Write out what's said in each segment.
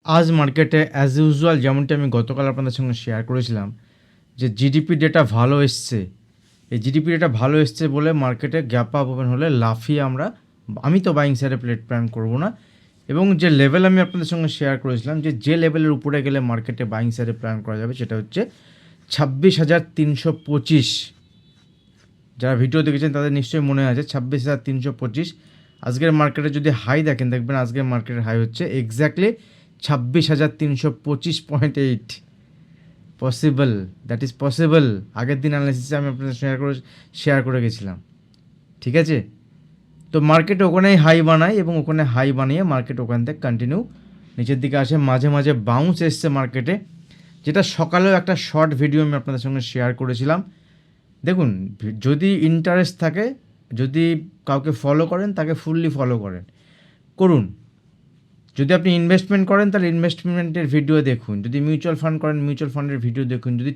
আজ মার্কেটে as usual যেমনটি আমি গতকাল আপনাদের সঙ্গে শেয়ার করেছিলাম যে জিডিপি ডেটা ভালো এসছে। এই জিডিপি ডেটা ভালো এসছে বলে মার্কেটে গ্যাপ আপ ওপেন হলে লাফিয়ে আমি তো বাইং সাইডে প্লেট প্ল্যান করবো না। এবং যে লেভেল আমি আপনাদের সঙ্গে শেয়ার করেছিলাম যে লেভেলের উপরে গেলে মার্কেটে বাইং সাইডে প্ল্যান করা যাবে সেটা হচ্ছে 26,325। যারা ভিডিও দেখেছেন তাদের নিশ্চয়ই মনে আছে 26,325। আজকের মার্কেটে যদি হাই দেখবেন আজকের মার্কেটের হাই হচ্ছে exactly 26,325.8। Possible, that is possible. আগের দিন অ্যানালিসিসে আমি আপনাদের শেয়ার করে গেছিলাম, ঠিক আছে? তো মার্কেট ওখানেই হাই বানায় এবং ওখানে হাই বানিয়ে মার্কেট ওখান থেকে কন্টিনিউ নিচের দিকে আসে। মাঝে মাঝে বাউন্স এসছে মার্কেটে, যেটা সকালেও একটা শর্ট ভিডিও আমি আপনাদের সঙ্গে শেয়ার করেছিলাম। দেখুন, যদি ইন্টারেস্ট থাকে, যদি কাউকে ফলো করেন তাকে ফুললি ফলো করুন। যদি আপনি ইনভেস্টমেন্ট করেন তাহলে ইনভেস্টমেন্টের ভিডিও দেখুন। যদি মিউচুয়াল ফান্ড করেন মিউচুয়াল ফান্ডের ভিডিও দেখুন। যদি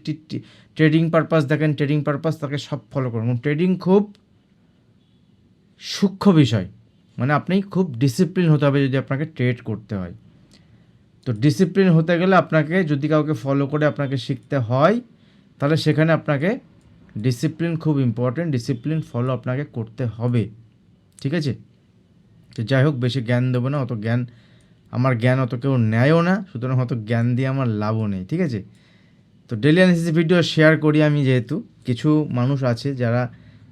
ট্রেডিং পারপাস দেখেন ট্রেডিং পারপাস, তাকে সব ফলো করুন। ট্রেডিং খুব সূক্ষ্ম বিষয়, মানে আপনি খুব ডিসিপ্লিন হতে হবে যদি আপনাকে ট্রেড করতে হয়। তো ডিসিপ্লিন হতে গেলে আপনাকে যদি কাউকে ফলো করে আপনাকে শিখতে হয় তাহলে সেখানে আপনাকে ডিসিপ্লিন খুব ইম্পর্টেন্ট। ডিসিপ্লিন ফলো আপনাকে করতে হবে, ঠিক আছে? তো যাই হোক, বেশি জ্ঞান দেবো না, আমার জ্ঞান অত কেউ নেয়ও না, সুতরাং অত জ্ঞান দিয়ে আমার লাভও নেই, ঠিক আছে? তো ডেলি অ্যানালিসিস ভিডিও শেয়ার করি আমি, যেহেতু কিছু মানুষ আছে যারা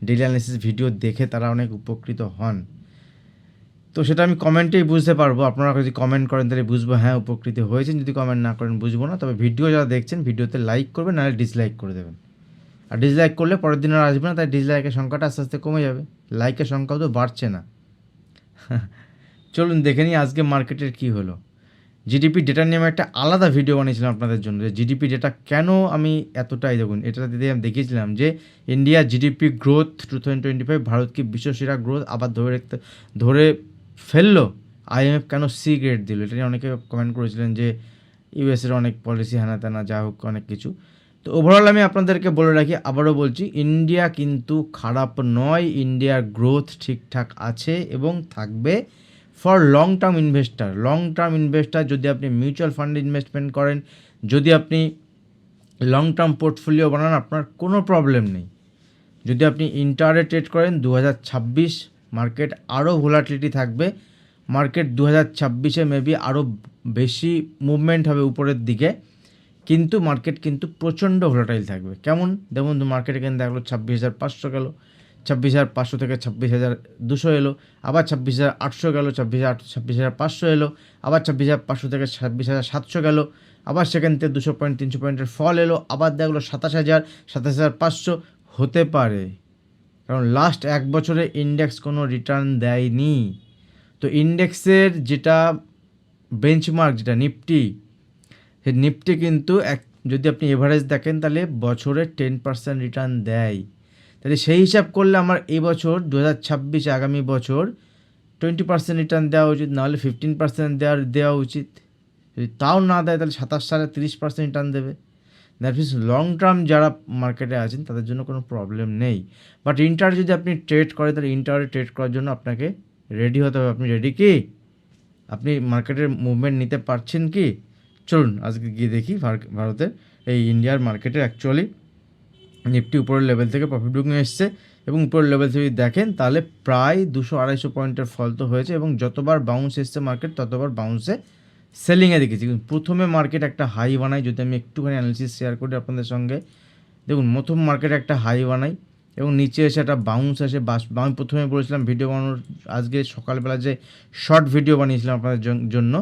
ডেলি অ্যানালিসিস ভিডিও দেখে তারা অনেক উপকৃত হন। তো সেটা আমি কমেন্টেই বুঝতে পারবো। আপনারা যদি কমেন্ট করেন তাহলে বুঝবো হ্যাঁ উপকৃত হয়েছেন, যদি কমেন্ট না করেন বুঝবো না। তবে ভিডিও যারা দেখছেন ভিডিওতে লাইক করবেন, নাহলে ডিসলাইক করে দেবেন। আর ডিসলাইক করলে পরের দিন আর আসবে না, তাই ডিসলাইকের সংখ্যাটা আস্তে আস্তে কমে যাবে, লাইকের সংখ্যাও তো বাড়ছে না। চলুন দেখে নিই আজকে মার্কেটের কী হলো। জিডিপি ডেটা নিয়ে আমি একটা আলাদা ভিডিও বানিয়েছিলাম আপনাদের জন্য, যে জিডিপি ডেটা কেন আমি এতটাই, দেখুন এটা দিয়ে আমি দেখিয়েছিলাম যে ইন্ডিয়া জিডিপি গ্রোথ 2025 ভারতকে বিশ্বসেরা গ্রোথ আবার ধরে ফেললো। আইএমএফ কেন সি গ্রেড দিল, এটা নিয়ে অনেকে কমেন্ট করেছিলেন যে ইউএসের অনেক পলিসি হ্যানা ত্যানা যা হোক অনেক কিছু। তো ওভারঅল আমি আপনাদেরকে বলে রাখি, আবারও বলছি, ইন্ডিয়া কিন্তু খারাপ নয়, ইন্ডিয়ার গ্রোথ ঠিকঠাক আছে এবং থাকবে। ফর লং টার্ম ইনভেস্টার যদি আপনি মিউচুয়াল ফান্ডে ইনভেস্টমেন্ট করেন, যদি আপনি লং টার্ম পোর্টফোলিও বানান, আপনার কোনো প্রবলেম নেই। যদি আপনি ইন্টারে ট্রেড করেন, 2026 মার্কেট আরও ভোলাটিলিটি থাকবে। মার্কেট 2026-এ মেবি আরও বেশি মুভমেন্ট হবে উপরের দিকে, কিন্তু মার্কেট কিন্তু প্রচণ্ড ভোলাটাইল থাকবে। কেমন যেমন মার্কেট এখানে দেখলো 26,500 গেল, 26,500 থেকে 26,200 এলো, আবার 26,800 গেল, 26,500 এলো, আবার 26,500 থেকে 26,700 গেল, আবার সেখান থেকে 200 পয়েন্ট 300 পয়েন্টের ফল এলো, আবার দেখলো 27,500 হতে পারে, কারণ লাস্ট এক বছরে ইন্ডেক্স কোনো রিটার্ন দেয়নি। তো ইন্ডেক্সের যেটা বেঞ্চমার্ক, যেটা নিফটি, সেই নিফটি কিন্তু যদি আপনি এভারেজ দেখেন তাহলে বছরে 10% রিটার্ন দেয়। তাহলে সেই হিসাব করলে আমার এই বছর 2026 আগামী বছর 20% রিটার্ন দেওয়া উচিত, নাহলে 15% দেওয়া উচিত। যদি তাও না দেয় তাহলে 27 সালে 30% রিটার্ন দেবে। দ্যাট মিনস লং টার্ম যারা মার্কেটে আছেন তাদের জন্য কোনো প্রবলেম নেই। বাট ইন্টার যদি আপনি ট্রেড করেন তাহলে ইন্টারে ট্রেড করার জন্য আপনাকে রেডি হতে হবে। আপনি রেডি কি? আপনি মার্কেটের মুভমেন্ট নিতে পারছেন কি? চলুন আজকে গিয়ে দেখি ভারতের এই ইন্ডিয়ার মার্কেটের অ্যাকচুয়ালি নিফটি উপরের লেভেল থেকে প্রফিট বুকিং এসছে, এবং উপরের লেভেল থেকে দেখেন তাহলে প্রায় 200-250 পয়েন্টের ফল তো হয়েছে, এবং যতবার বাউন্স এসছে মার্কেট ততবার বাউন্সে সেলিংয়ে দেখেছি। প্রথমে মার্কেট একটা হাই বানাই, যদি আমি একটুখানি অ্যানালিসিস শেয়ার করি আপনাদের সঙ্গে, দেখুন প্রথম মার্কেট একটা হাই বানাই এবং নিচে এসে একটা বাউন্স আসে। আমি প্রথমে বলেছিলাম ভিডিও বানানোর, আজকে সকালবেলা যে শর্ট ভিডিও বানিয়েছিলাম আপনাদের জন্য,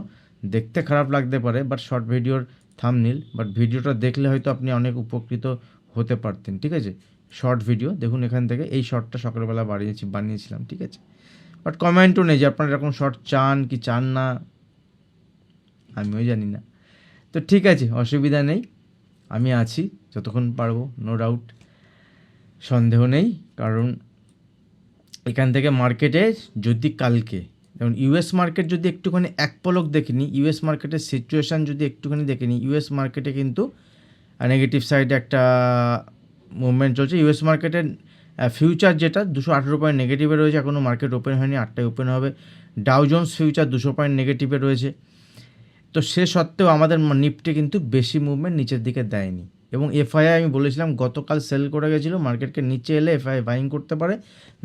দেখতে খারাপ লাগতে পারে বাট শর্ট ভিডিওর থাম্বনেল, বাট ভিডিওটা দেখলে হয়তো আপনি অনেক উপকৃত হতে পারতেন, ঠিক আছে? শর্ট ভিডিও দেখুন, এখান থেকে এই শর্টটা সকালবেলা বানিয়েছিলাম, ঠিক আছে? বাট কমেন্টও নেই যে আপনারা এরকম শর্ট চান কি চান না, আমিও জানি না। তো ঠিক আছে, অসুবিধা নেই, আমি আছি যতক্ষণ পারবো, নো ডাউট, সন্দেহ নেই। কারণ এখান থেকে মার্কেটে যদি কালকে, যেমন ইউএস মার্কেট যদি একটুখানি এক পলক দেখে নিই, ইউএস মার্কেটের সিচুয়েশান যদি একটুখানি দেখে নিই, ইউএস মার্কেটে কিন্তু নেগেটিভ সাইডে একটা মুভমেন্ট চলছে। ইউএস মার্কেটের ফিউচার যেটা 218 পয়েন্ট নেগেটিভে রয়েছে, এখনও মার্কেট ওপেন হয়নি, 8টায় ওপেন হবে। ডাউ জোন্স ফিউচার 200 পয়েন্ট নেগেটিভে রয়েছে। তো সে সত্ত্বেও আমাদের নিফটি কিন্তু বেশি মুভমেন্ট নিচের দিকে দেয়নি, এবং এফআইআই আমি বলেছিলাম গতকাল সেল করে গেছিলো, মার্কেটকে নিচে এলে এফআইআই বাইং করতে পারে,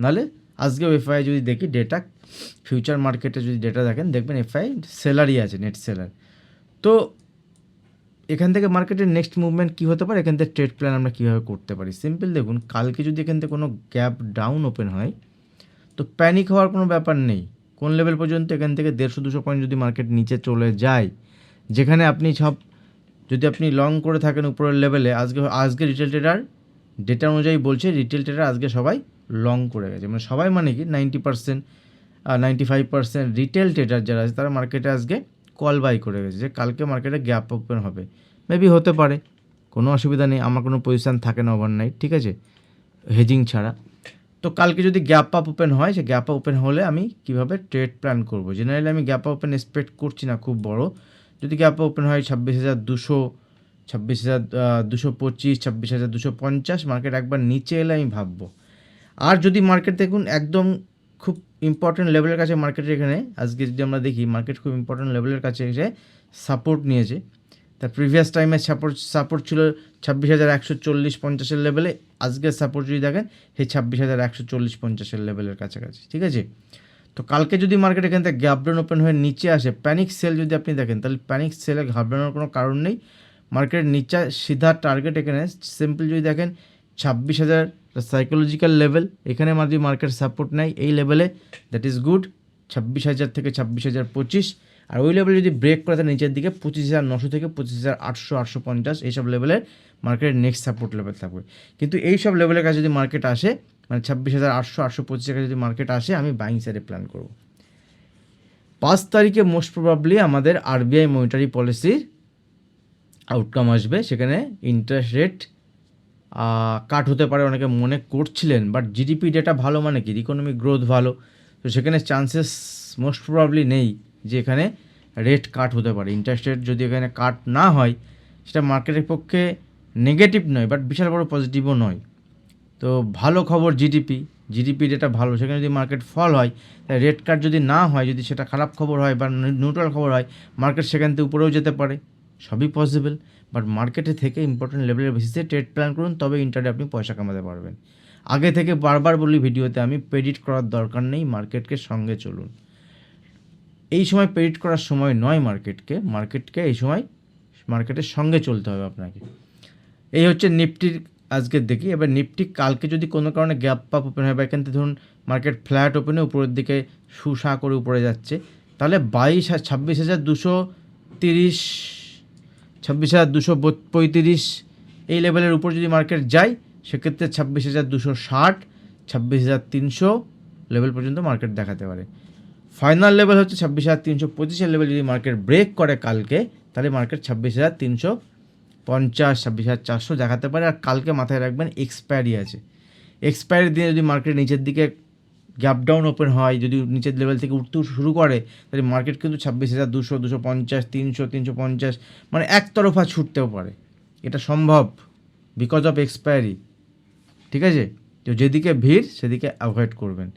নাহলে আজকেও এফআইআই যদি দেখি ডেটা, ফিউচার মার্কেটে যদি ডেটা দেখেন দেখবেন এফআইআই সেলারই আছে, নেট সেলার। তো এখান থেকে মার্কেটের নেক্সট মুভমেন্ট কী হতে পারে, এখান থেকে ট্রেড প্ল্যান আমরা কীভাবে করতে পারি, সিম্পল দেখুন, কালকে যদি এখান থেকে কোনো গ্যাপ ডাউন ওপেন হয় তো প্যানিক হওয়ার কোনো ব্যাপার নেই। কোন লেভেল পর্যন্ত, এখান থেকে 150-200 পয়েন্ট যদি মার্কেট নিচে চলে যায়, যেখানে আপনি যদি আপনি লং করে থাকেন উপরের লেভেলে, আজকে রিটেল ট্রেডার ডেটা অনুযায়ী বলছে রিটেল ট্রেডার আজকে সবাই লং করে গেছে, মানে সবাই মানে কি 90% 95% রিটেল ট্রেডার যারা আছে তারা মার্কেটে আজকে কল বাই করে গেছে যে কালকে মার্কেটে গ্যাপ ওপেন হবে। মেবি হতে পারে, কোনো অসুবিধা নেই, আমার কোনো পজিশান থাকে না ওভারনাইট, ঠিক আছে, হেজিং ছাড়া। তো কালকে যদি গ্যাপ আপ ওপেন হয়, সে গ্যাপ আপ ওপেন হলে আমি কিভাবে ট্রেড প্ল্যান করব, জেনারেলি আমি গ্যাপ আপ ওপেন এক্সপেক্ট করছি না খুব বড়। যদি গ্যাপ আপ ওপেন হয় 26,200, 26,225, 26,250, মার্কেট একবার নিচে এলে আমি ভাববো। আর যদি মার্কেট দেখুন একদম খুব ইম্পর্টেন্ট লেভেলের কাছে মার্কেটের এখানে আজকে যদি আমরা দেখি মার্কেট খুব ইম্পর্টেন্ট লেভেলের কাছে এসে সাপোর্ট নিয়েছে, তার প্রিভিয়াস টাইমে সাপোর্ট ছিল 26,140-50 লেভেলে, আজকের সাপোর্ট যদি দেখেন সেই 26,140-50 লেভেলের কাছাকাছি, ঠিক আছে। তো কালকে যদি মার্কেট এখান থেকে গ্যাপ ডাউন ওপেন হয়ে নিচে আসে, প্যানিক সেল যদি আপনি দেখেন, তাহলে প্যানিক সেলে ঘাবড়ানোর কোনো কারণ নেই। মার্কেটের নিচে সিধা টার্গেট এখানে সিম্পল যদি দেখেন 26,000 সাইকোলজিক্যাল লেভেল, এখানে যদি মার্কেট সাপোর্ট নেয় এই লেভেলে, দ্যাট ইজ গুড, 26,000 থেকে 26,025, আর ওই লেভেলে যদি ব্রেক করে তার নিচের দিকে 25,900 থেকে 25,800, 850 এইসব লেভেলের মার্কেটের নেক্সট সাপোর্ট লেভেল থাকবে। কিন্তু এইসব লেভেলের কাছে যদি মার্কেট আসে, মানে 26,800, 825 কাছে যদি মার্কেট আসে, আমি বাইং সাইডে প্ল্যান করব। 5 তারিখে মোস্ট প্রবাবলি আমাদের আরবিআই মনিটারি পলিসির আউটকাম আসবে, সেখানে ইন্টারেস্ট রেট কাট হতে পারে অনেকে মনে করছিলেন, বাট জিডিপি ডেটা ভালো মানে কি, ইকোনমিক গ্রোথ ভালো, তো সেখানে চান্সেস মোস্ট প্রবাবলি নেই যে এখানে রেট কাট হতে পারে। ইন্টারেস্ট রেট যদি এখানে কাট না হয়, সেটা মার্কেটের পক্ষে নেগেটিভ নয়, বাট বিশাল বড় পজিটিভও নয়। তো ভালো খবর জিডিপি ডেটা ভালো, সেখানে যদি মার্কেট ফল হয়, তাই রেট কাট যদি না হয়, যদি সেটা খারাপ খবর হয় বা নিউট্রাল খবর হয়, মার্কেট সেখান থেকে উপরেও যেতে পারে, সবই পসিবল। বাট মার্কেটে থেকে ইম্পর্টেন্ট লেভেলের বেসিসে ট্রেড প্ল্যান করুন, তবে ইন্টারডে আপনি পয়সা কামাতে পারবেন। আগে থেকে বারবার বলি ভিডিওতে, আমি প্রেডিক্ট করার দরকার নেই, মার্কেটকে সঙ্গে চলুন। এই সময় প্রেডিক্ট করার সময় নয় মার্কেটকে এই সময় মার্কেটের সঙ্গে চলতে হবে আপনাকে। এই হচ্ছে নিফটির আজকের দেখি। এবার নিফটি কালকে যদি কোনো কারণে গ্যাপ আপ ওপেন হয় বা এখান থেকে ধরুন মার্কেট ফ্ল্যাট ওপেনে উপরের দিকে সুসা করে উপরে যাচ্ছে, তাহলে 26,230, 26,235 এই লেভেলের উপর যদি মার্কেট যায়, সেক্ষেত্রে 26,260, 26,300 লেভেল পর্যন্ত মার্কেট দেখাতে পারে। ফাইনাল লেভেল হচ্ছে 26,325 লেভেল যদি মার্কেট ব্রেক করে কালকে, তাহলে মার্কেট 26,350, 26,400 দেখাতে পারে। আর কালকে মাথায় রাখবেন এক্সপায়ারি আছে, এক্সপায়ারি দিনে যদি মার্কেট নিচের দিকে গ্যাপ ডাউন ওপেন হয়, যদি নিচের লেভেল থেকে উঠতে শুরু করে, তাহলে মার্কেট কিন্তু 26,200, 250, 300, 350 মানে একতরফা ছুটতেও পারে, এটা সম্ভব বিকজ অফ এক্সপায়ারি, ঠিক আছে। তো যেদিকে ভিড় সেদিকে অ্যাভয়েড করবেন।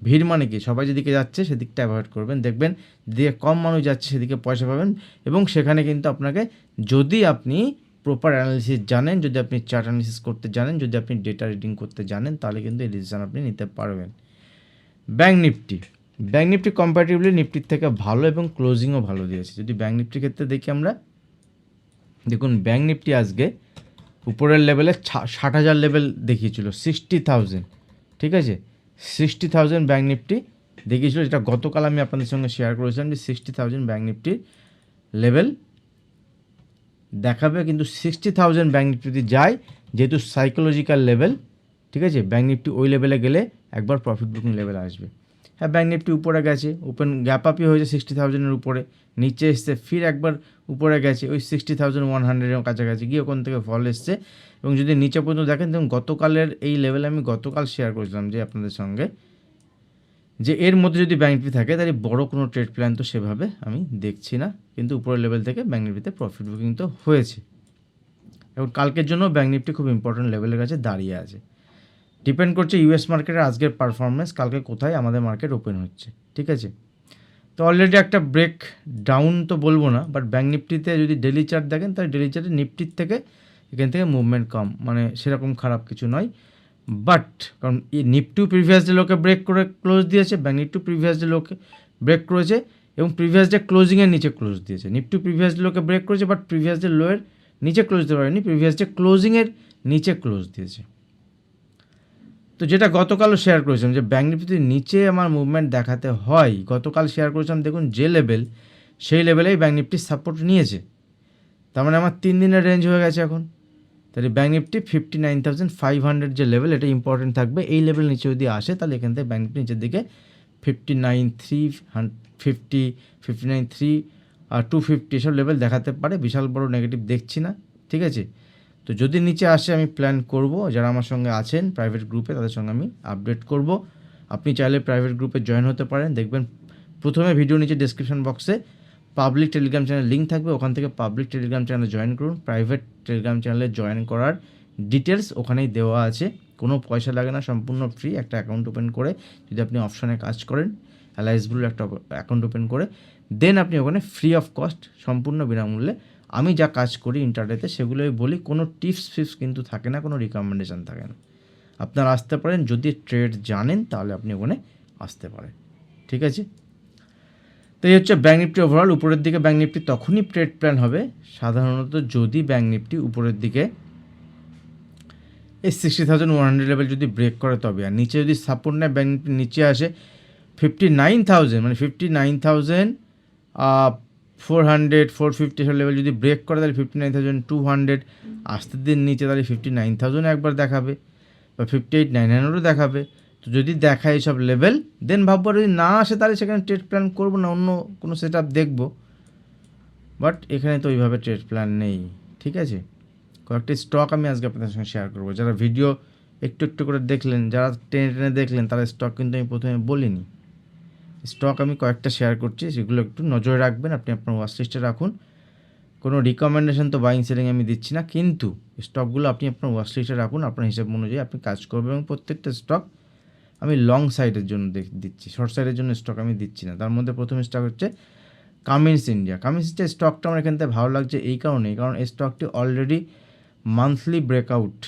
ভিড় মানে কি, সবাই যেদিকে যাচ্ছে সেদিকটা অ্যাভয়েড করবেন, দেখবেন যেদিকে কম মানুষ যাচ্ছে সেদিকে পয়সা পাবেন, এবং সেখানে কিন্তু আপনাকে, যদি আপনি প্রপার অ্যানালিসিস জানেন, যদি আপনি চার্ট অ্যানালিসিস করতে জানেন, যদি আপনি ডেটা রিডিং করতে জানেন, তাহলে কিন্তু এই ডিসিশন আপনি নিতে পারবেন। ব্যাঙ্ক নিফটি কম্পারেটিভলি নিফটির থেকে ভালো এবং ক্লোজিংও ভালো দিয়েছে। যদি ব্যাঙ্ক নিফটির ক্ষেত্রে দেখি আমরা, দেখুন ব্যাঙ্ক নিফটি আজকে উপরের লেভেলে 60,000 লেভেল দেখিয়েছিল, 60,000, ঠিক আছে, 60,000 ব্যাঙ্ক নিফটি দেখিয়েছিল, যেটা গতকাল আমি আপনাদের সঙ্গে শেয়ার করেছিলাম যে 60,000 ব্যাঙ্ক নিফটির লেভেল দেখাবে। কিন্তু 60,000 ব্যাঙ্ক নিফটি যায়, যেহেতু সাইকোলজিক্যাল লেভেল, ঠিক আছে, ব্যাঙ্ক নিফটি ওই লেভেলে গেলে একবার প্রফিট বুকিং লেভেল আসবে। হ্যাঁ, ব্যাঙ্ক নিফটি উপরে গেছে, ওপেন গ্যাপ আপই হয়েছে 60,000-এর উপরে, নিচে এসছে, ফির একবার উপরে গেছে ওই 60,100-এর কাছাকাছি গিয়ে ওখান থেকে ফল এসছে। এবং যদি নিচে পর্যন্ত দেখেন, দেখুন গতকালের এই লেভেলে আমি গতকাল শেয়ার করেছিলাম যে আপনাদের সঙ্গে, যে এর মধ্যে যদি ব্যাঙ্ক নিফটি থাকে তাহলে বড় কোনো ট্রেড প্ল্যান তো সেভাবে আমি দেখছি না, কিন্তু উপরের লেভেল থেকে ব্যাঙ্ক নিফটিতে প্রফিট বুকিং তো হয়েছে। এবং কালকের জন্য ব্যাঙ্ক নিফটি খুব ইম্পর্টেন্ট লেভেলের কাছে দাঁড়িয়ে আছে। ডিপেন্ড করছে ইউএস মার্কেটের আজকের পারফরমেন্স, কালকে কোথায় আমাদের মার্কেট ওপেন হচ্ছে, ঠিক আছে। তো তো অলরেডি একটা ব্রেক ডাউন তো বলবো না, বাট ব্যাঙ্ক নিফটিতে যদি ডেলি চার্ট দেখেন তাহলে ডেলি চার্টে নিফটির থেকে এখান থেকে মুভমেন্ট কম, মানে সেরকম খারাপ কিছু নয়। বাট কারণ এই নিফটিও প্রিভিয়াস ডে লোকে ব্রেক করে ক্লোজ দিয়েছে, ব্যাঙ্ক নিফটিও প্রিভিয়াস ডে লোকে ব্রেক করেছে এবং প্রিভিয়াস ডে ক্লোজিংয়ের নিচে ক্লোজ দিয়েছে। নিফটি প্রিভিয়াস ডে লোকে ব্রেক করেছে, বাট প্রিভিয়াস ডে লোয়ের নিচে ক্লোজ দিতে পারেনি, প্রিভিয়াস ডে ক্লোজিংয়ের নিচে ক্লোজ দিয়েছে। তো যেটা গতকালও শেয়ার করেছিলাম যে ব্যাঙ্ক নিফটির নিচে আমার মুভমেন্ট দেখাতে হয়, গতকাল শেয়ার করেছিলাম, দেখুন যে লেভেল সেই লেভেলেই ব্যাঙ্ক নিফটির সাপোর্ট নিয়েছে। তার মানে আমার 3 দিনের রেঞ্জ হয়ে গেছে এখন। তাহলে ব্যাঙ্ক নিফটি 59,500 যে লেভেল, এটা ইম্পর্টেন্ট থাকবে। এই লেভেল নিচে যদি আসে তাহলে এখান থেকে ব্যাঙ্ক নিফটি নিচের দিকে 59,350, 59,300 আর 250 এসব লেভেল দেখাতে পারে। বিশাল বড় নেগেটিভ দেখছি না, ঠিক আছে। তো যদি নিচে আসে আমি প্ল্যান করব, যারা আমার সঙ্গে আছেন প্রাইভেট গ্রুপে তাদের সঙ্গে আমি আপডেট করব। আপনি চাইলে প্রাইভেট গ্রুপে জয়েন হতে পারেন। দেখবেন প্রথমে ভিডিও নিচে ডেসক্রিপশন বক্সে পাবলিক টেলিগ্রাম চ্যানেল লিঙ্ক থাকবে, ওখান থেকে পাবলিক টেলিগ্রাম চ্যানেলে জয়েন করুন। প্রাইভেট টেলিগ্রাম চ্যানেলে জয়েন করার ডিটেলস ওখানেই দেওয়া আছে, কোনো পয়সা লাগে না, সম্পূর্ণ ফ্রি। একটা অ্যাকাউন্ট ওপেন করে যদি আপনি অপশনে কাজ করেন, অ্যালাইস ব্লুর একটা অ্যাকাউন্ট ওপেন করে দেন আপনি ওখানে ফ্রি অফ কস্ট সম্পূর্ণ বিনামূল্যে আমি যা কাজ করি ইন্টারনেটে সেগুলোই বলি, কোনো টিপস কিন্তু থাকে না, কোনো রিকমেন্ডেশন থাকে না। আপনারা আসতে পারেন, যদি ট্রেড জানেন তাহলে আপনি ওখানে আসতে পারেন, ঠিক আছে। তো এই হচ্ছে ব্যাঙ্ক নিফটি ওভারঅল। উপরের দিকে ব্যাঙ্ক নিফটি তখনই ট্রেড প্ল্যান হবে সাধারণত যদি ব্যাঙ্ক নিফটি উপরের দিকে এই 60,100 লেভেল যদি ব্রেক করে তবে, আর নিচে যদি সাপোর্ট নেয় ব্যাঙ্ক নিফটি নিচে আসে 59,000, মানে 59,400, 450 এসব লেভেল যদি ব্রেক করে তাহলে 59,200 আসতে দিন নিচে, তাহলে 59,000 একবার দেখাবে বা 58,900ও দেখাবে। তো যদি দেখায় এইসব লেভেল দেন ভাববো, যদি না আসে তাহলে সেখানে ট্রেড প্ল্যান করবো না, অন্য কোনো সেট আপ দেখবো। বাট এখানে তো ওইভাবে ট্রেড প্ল্যান নেই, ঠিক আছে। কয়েকটি স্টক আমি আজকে আপনাদের সঙ্গে শেয়ার করবো। যারা ভিডিও একটু একটু করে দেখলেন, যারা টেনে টেনে দেখলেন, তারা স্টক কিন্তু আমি প্রথমে বলিনি। স্টক আমি কয়েকটা শেয়ার করছি, সেগুলো একটু নজরে রাখবেন, আপনি আপনার ওয়াচ লিস্টে রাখুন। কোনো রিকমেন্ডেশন তো বাইং সেলিং আমি দিচ্ছি না, কিন্তু স্টকগুলো আপনি আপনার ওয়াচ লিস্টে রাখুন, আপনার হিসাব অনুযায়ী আপনি কাজ করবেন। এবং প্রত্যেকটা স্টক আমি লং সাইডের জন্য দিচ্ছি, শর্ট সাইডের জন্য স্টক আমি দিচ্ছি না। তার মধ্যে প্রথম স্টক হচ্ছে কামিন্স ইন্ডিয়া। কামিন্স ইন্ডিয়া স্টকটা আমার এখান থেকে ভালো লাগছে এই কারণেই, কারণ এই স্টকটি অলরেডি মান্থলি ব্রেকআউট,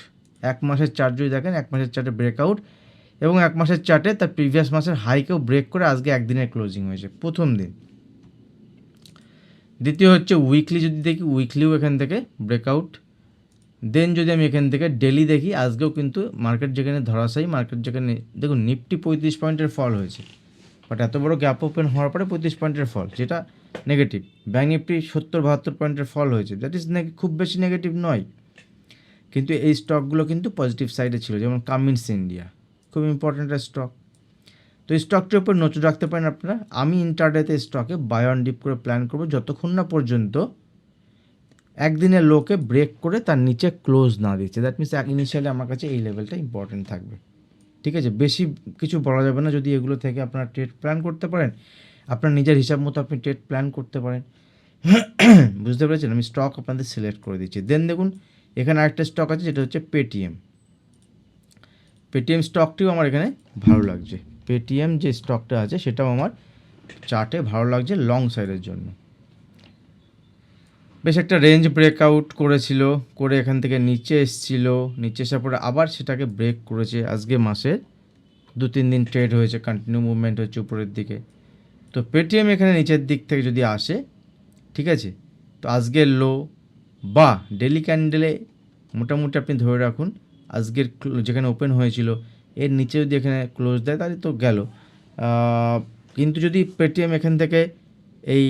এক মাসের চার্ট যদি দেখেন, এক মাসের চার্টে ব্রেকআউট এবং এক মাসের চার্টে তার প্রিভিয়াস মাসের হাইকেও ব্রেক করে আজকে একদিনের ক্লোজিং হয়েছে প্রথম দিন। দ্বিতীয় হচ্ছে উইকলি, যদি দেখি উইকলিও এখান থেকে ব্রেকআউট। দেন যদি আমি এখান থেকে ডেলি দেখি, আজকেও কিন্তু মার্কেট যেখানে ধরাশায়ী, মার্কেট যেখানে দেখুন নিফটি 35 পয়েন্টের ফল হয়েছে, বাট এত বড় গ্যাপ ওপেন হওয়ার পরে 35 পয়েন্টের ফল, যেটা নেগেটিভ। ব্যাঙ্ক নিফটি 70-72 পয়েন্টের ফল হয়েছে, দ্যাট ইজ খুব বেশি নেগেটিভ নয়। কিন্তু এই স্টকগুলো কিন্তু পজিটিভ সাইডে ছিল, যেমন কামিন্স ইন্ডিয়া খুব ইম্পর্ট্যান্ট স্টক। তো এই স্টকটির উপর নজর রাখতে পারেন আপনারা। আমি ইন্টারডেতে স্টকে বাই অন ডিপ করে প্ল্যান করবো যতক্ষণ না পর্যন্ত একদিনের লোকে ব্রেক করে তার নিচে ক্লোজ না দিচ্ছে। দ্যাট মিনস ইনিশিয়ালি আমার কাছে এই লেভেলটা ইম্পর্টেন্ট থাকবে, ঠিক আছে। বেশি কিছু বলা যাবে না, যদি এগুলো থেকে আপনারা ট্রেড প্ল্যান করতে পারেন, আপনার নিজের হিসাব মতো আপনি ট্রেড প্ল্যান করতে পারেন। বুঝতে পেরেছেন? আমি স্টক আপনাদের সিলেক্ট করে দিচ্ছি। দেন দেখুন এখানে আরেকটা স্টক আছে, যেটা হচ্ছে পেটিএম। পেটিএম স্টকটিও আমার এখানে ভালো লাগছে। পেটিএম যে স্টকটা আছে সেটাও আমার চার্টে ভালো লাগছে লং সাইডের জন্য। বেশ একটা রেঞ্জ ব্রেকআউট করেছিল, করে এখান থেকে নিচে এসেছিল, নিচে আসার পরে আবার সেটাকে ব্রেক করেছে। আজকে মাসের 2-3 দিন ট্রেড হয়েছে, কন্টিনিউ মুভমেন্ট হচ্ছে উপরের দিকে। তো পেটিএম এখানে নিচের দিক থেকে যদি আসে, ঠিক আছে, তো আজকের লো বা ডেলি ক্যান্ডেলে মোটামুটি আপনি ধরে রাখুন আজকের যেখানে ওপেন হয়েছিল এর নিচে যদি এখানে ক্লোজ দেয় তাহলে তো গেল। কিন্তু যদি পেটিএম এখান থেকে এই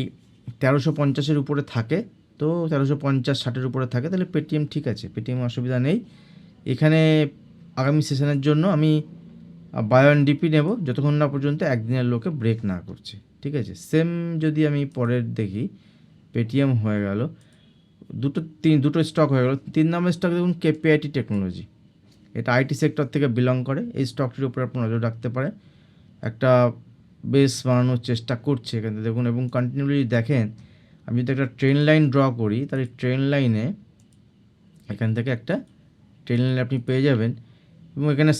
1350-এর উপরে থাকে, তো 1350-60-এর উপরে থাকে, তাহলে পেটিএম ঠিক আছে, পেটিএম অসুবিধা নেই। এখানে আগামী সেশনের জন্য আমি বাই অন ডিপি নেব যতক্ষণ না পর্যন্ত একদিনের লোকে ব্রেক না করছে, ঠিক আছে। সেম যদি আমি পরের দেখি, পেটিএম হয়ে গেল, দুটো স্টক হয়ে গেল। 3 নম্বর স্টক দেখুন কেপিআইটি টেকনোলজি, এটা আইটি সেক্টর থেকে বিলং করে। এই স্টকটির উপরে আপনি নজর রাখতে পারেন, একটা বেস বানানোর চেষ্টা করছে এখান থেকে দেখুন। এবং কন্টিনিউলি দেখেন, আমি যদি একটা ট্রেন লাইন ড্র করি, তাহলে ট্রেন লাইনে এখান থেকে একটা ট্রেন লাইন আপনি পেয়ে যাবেন। এবং এখানে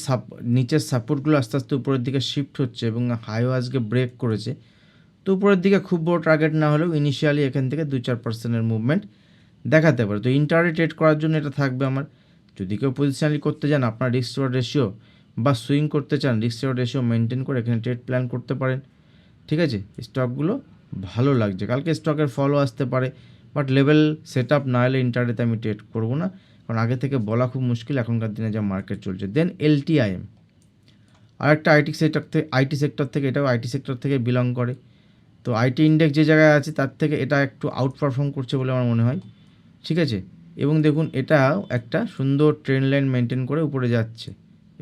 নিচের সাপোর্টগুলো আস্তে আস্তে উপরের দিকে শিফট হচ্ছে এবং হাইও আজকে ব্রেক করেছে। তো উপরের দিকে খুব বড় টার্গেট না হলেও ইনিশিয়ালি এখান থেকে 2-4% মুভমেন্ট দেখাতে পারে। তো ইন্টারে ট্রেড করার জন্য এটা থাকবে আমার। যদি কেউ পজিশনালি করতে যান, আপনার রিস্ক রিওয়ার্ড রেশিও বা সুইং করতে চান, রিস্ক রিওয়ার্ড রেশিও মেনটেন করে এখানে ট্রেড প্ল্যান করতে পারেন। ঠিক আছে, স্টকগুলো ভালো লাগছে। কালকে স্টকের ফলও আসতে পারে, বাট লেভেল সেট আপ না হলে ইন্টারডেতে আমি ট্রেড করবো না, কারণ আগে থেকে বলা খুব মুশকিল এখনকার দিনে যা মার্কেট চলছে। দেন LTIM, আরেকটা আইটি সেক্টর থেকে, এটাও আইটি সেক্টর থেকে বিলং করে। তো আইটি ইন্ডেক্স যে জায়গায় আছে তার থেকে এটা একটু আউট পারফর্ম করছে বলে আমার মনে হয়। ঠিক আছে, এবং দেখুন এটাও একটা সুন্দর ট্রেন্ড লাইন মেনটেন করে উপরে যাচ্ছে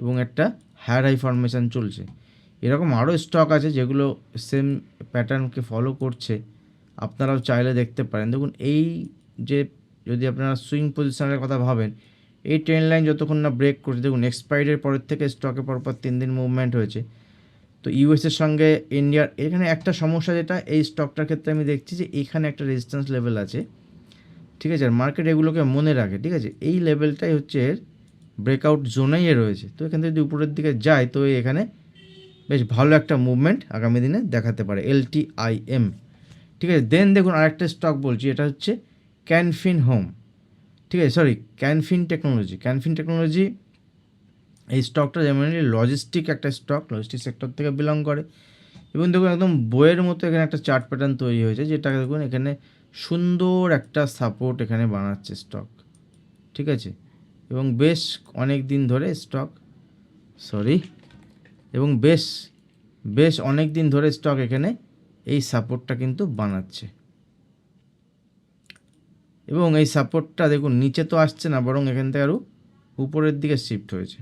এবং একটা হায়ার হাই ফরমেশন চলছে। এরকম আরও স্টক আছে যেগুলো সেম প্যাটার্নকে ফলো করছে, আপনারাও চাইলে দেখতে পারেন। দেখুন এই যে, যদি আপনারা সুইং পজিশনের কথা ভাবেন, এই ট্রেন্ড লাইন যতক্ষণ না ব্রেক করছে, দেখুন এক্সপায়ারির পরের থেকে স্টকে পরপর 3 দিন মুভমেন্ট হয়েছে। তো ইউএসের সঙ্গে ইন্ডিয়ার এখানে একটা সমস্যা, যেটা এই স্টকটার ক্ষেত্রে আমি দেখছি যে এখানে একটা রেজিস্ট্যান্স লেভেল আছে। ঠিক আছে, আর মার্কেট এগুলোকে মনে রাখে। ঠিক আছে, এই লেভেলটাই হচ্ছে এর ব্রেকআউট জোনেই রয়েছে। তো এখান থেকে যদি উপরের দিকে যায় তো এখানে বেশ ভালো একটা মুভমেন্ট আগামী দিনে দেখাতে পারে LTIM। ঠিক আছে, দেন দেখুন আরেকটা স্টক বলছি, এটা হচ্ছে ক্যানফিন হোম। ঠিক আছে, ক্যানফিন টেকনোলজি। এই স্টকটা যেমনলি লজিস্টিক একটা স্টক, লজিস্টিক সেক্টর থেকে বিলং করে। এবং দেখুন একদম বইয়ের মতো এখানে একটা চার্ট প্যাটার্ন তৈরি হয়েছে, যেটা দেখুন এখানে সুন্দর একটা সাপোর্ট এখানে বানাচ্ছে স্টক। ঠিক আছে, এবং বেশ অনেক দিন ধরে অনেক দিন ধরে স্টক এখানে এই সাপোর্টটা কিন্তু বানাচ্ছে। এবং এই সাপোর্টটা দেখুন নিচে তো আসছে না, বরং এখান থেকে আরও উপরের দিকে শিফট হয়েছে।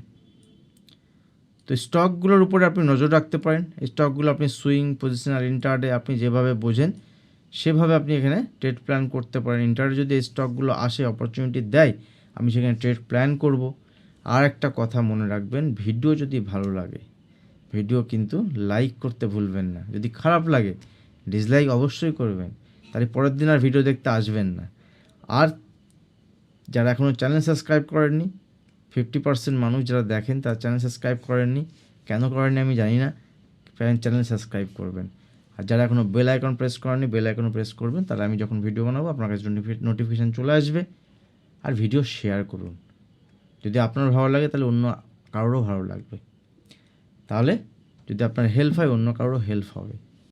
তো স্টকগুলোর উপরে আপনি নজর রাখতে পারেন। স্টকগুলো আপনি সুইং পজিশনাল ইন্টারডে আপনি যেভাবে বোঝেন সেভাবে আপনি এখানে ট্রেড প্ল্যান করতে পারেন। ইন্টারডে যদি এই স্টকগুলো আসে, অপরচুনিটি দেয়, আমি সেখানে ট্রেড প্ল্যান করব। আর একটা কথা মনে রাখবেন, ভিডিও যদি ভালো লাগে ভিডিও কিন্তু লাইক করতে ভুলবেন না। যদি খারাপ লাগে ডিসলাইক অবশ্যই করবেন, তাহলে পরের দিন আর ভিডিও দেখতে আসবেন না। আর যারা এখনও চ্যানেল সাবস্ক্রাইব করেননি, 50% মানুষ যারা দেখেন তারা চ্যানেল সাবস্ক্রাইব করেননি। কেন করেননি আমি জানি না, চ্যানেল সাবস্ক্রাইব করবেন। আর যারা এখনও বেল আইকন প্রেস করেননি, বেল আইকনও প্রেস করবেন, তাহলে আমি যখন ভিডিও বানাবো আপনার কাছে নোটিফিকেশান চলে আসবে। আর ভিডিও শেয়ার করুন, যদি আপনার ভালো লাগে তাহলে অন্য কারোরও ভালো লাগবে। তাহলে যদি আপনার হেল্প হয় অন্য কারোরও হেল্প হবে।